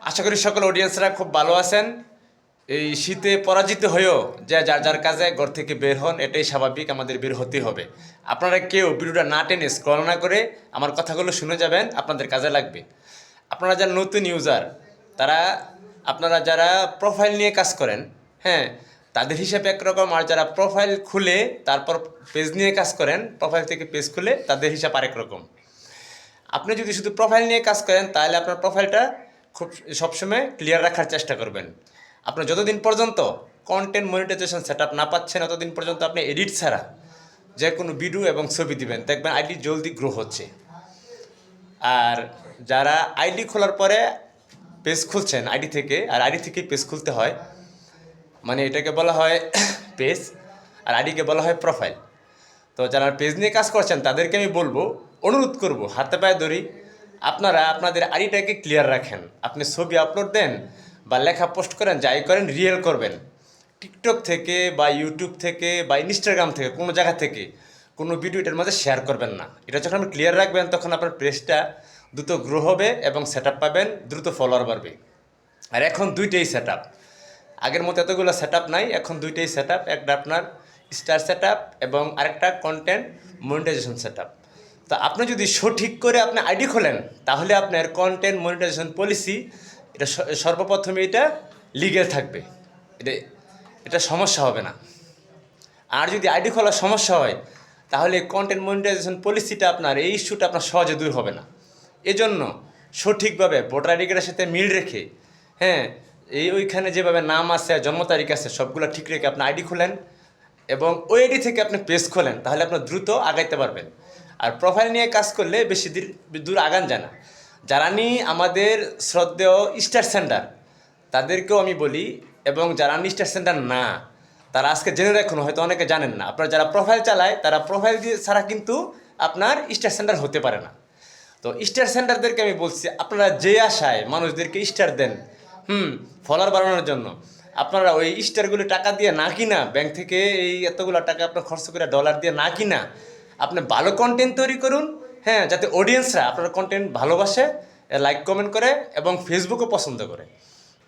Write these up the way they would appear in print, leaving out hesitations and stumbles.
আশা করি সকল অডিয়েন্সরা খুব ভালো আছেন। এই শীতে পরাজিত হয়েও যে যার যার কাজে ঘর থেকে বের হন, এটাই স্বাভাবিক, আমাদের বের হতেই হবে। আপনারা কেউ ভিডিওটা না টেনে স্ক্রল না করে আমার কথাগুলো শুনে যাবেন, আপনাদের কাজে লাগবে। আপনারা যারা নতুন ইউজার, তারা আপনারা যারা প্রোফাইল নিয়ে কাজ করেন, হ্যাঁ, তাদের হিসাবে একরকম, আর যারা প্রোফাইল খুলে তারপর পেজ নিয়ে কাজ করেন, প্রোফাইল থেকে পেজ খুলে তাদের হিসাব আরেক রকম। আপনি যদি শুধু প্রোফাইল নিয়ে কাজ করেন তাহলে আপনার প্রোফাইলটা খুব সবসময় ক্লিয়ার রাখার চেষ্টা করবেন। আপনার যতদিন পর্যন্ত কন্টেন্ট মনিটাইজেশন সেট আপ না পাচ্ছেন, ততদিন পর্যন্ত আপনি এডিট ছাড়া যে কোনো ভিডিও এবং ছবি দিবেন, দেখবেন আইডি জলদি গ্রো হচ্ছে। আর যারা আইডি খোলার পরে পেজ খুলছেন আইডি থেকে, আর আইডি থেকেই পেজ খুলতে হয়, মানে এটাকে বলা হয় পেজ, আর আইডিকে বলা হয় প্রোফাইল। তো যারা পেজ নিয়ে কাজ করছেন তাদেরকে আমি বলবো, অনুরোধ করব, হাতে পায়ে ধরি, আপনারা আপনাদের আইডিটাকে ক্লিয়ার রাখেন। আপনি ছবি আপলোড দেন বা লেখা পোস্ট করেন, যাই করেন রিয়েল করবেন। টিকটক থেকে বা ইউটিউব থেকে বা ইনস্টাগ্রাম থেকে কোনো জায়গা থেকে কোনো ভিডিও এটার মধ্যে শেয়ার করবেন না। এটা যখন আপনি ক্লিয়ার রাখবেন তখন আপনার পেজটা দ্রুত গ্রো হবে এবং সেট আপ পাবেন, দ্রুত ফলোয়ার বাড়বে। আর এখন দুইটাই সেট আপ, আগের মতো এতগুলো সেট আপ নাই, এখন দুইটাই সেট আপ। একটা আপনার স্টার সেট আপ এবং আরেকটা কন্টেন্ট মনিটাইজেশন সেট আপ। তো আপনি যদি সঠিক করে আপনি আইডি খোলেন তাহলে আপনার কন্টেন্ট মনিটাইজেশন পলিসি এটা সর্বপ্রথমে এটা লিগ্যাল থাকবে, এটা এটা সমস্যা হবে না। আর যদি আইডি খোলার সমস্যা হয় তাহলে কন্টেন্ট মনিটাইজেশন পলিসিটা আপনার, এই ইস্যুটা আপনার সহজে দূর হবে না। এজন্য সঠিকভাবে ভোটার আইডি কার্ডের সাথে মিল রেখে, হ্যাঁ, ওইখানে যেভাবে নাম আছে, জন্ম তারিখ আছে, সবগুলো ঠিক রেখে আপনি আইডি খুলেন এবং ওই আইডি থেকে আপনি পেজ খোলেন, তাহলে আপনার দ্রুত আগাইতে পারবেন। আর প্রোফাইল নিয়ে কাজ করলে বেশি দূর আগান যায় না। যারা নিয়ে আমাদের শ্রদ্ধেয় স্টার সেন্টার, তাদেরকেও আমি বলি, এবং যারা স্টার সেন্টার না, তারা আজকে জেনে রাখুন, হয়তো অনেকে জানেন না, আপনারা যারা প্রোফাইল চালায় তারা প্রোফাইল দিয়ে ছাড়া কিন্তু আপনার স্টার সেন্টার হতে পারে না। তো স্টার সেন্টারদেরকে আমি বলছি, আপনারা যে আশায় মানুষদেরকে স্টার দেন, ফলোয়ার বাড়ানোর জন্য, আপনারা ওই স্টারগুলো টাকা দিয়ে না কিনা, ব্যাংক থেকে এই এতগুলো টাকা আপনার খরচ করে ডলার দিয়ে না কিনা, আপনি ভালো কন্টেন্ট তৈরি করুন, হ্যাঁ, যাতে অডিয়েন্সরা আপনার কন্টেন্ট ভালোবাসে, লাইক কমেন্ট করে এবং ফেসবুকও পছন্দ করে।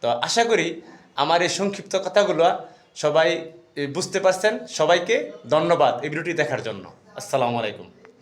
তো আশা করি আমার এই সংক্ষিপ্ত কথাগুলো সবাই বুঝতে পারছেন। সবাইকে ধন্যবাদ এই ভিডিওটি দেখার জন্য। আসসালামু আলাইকুম।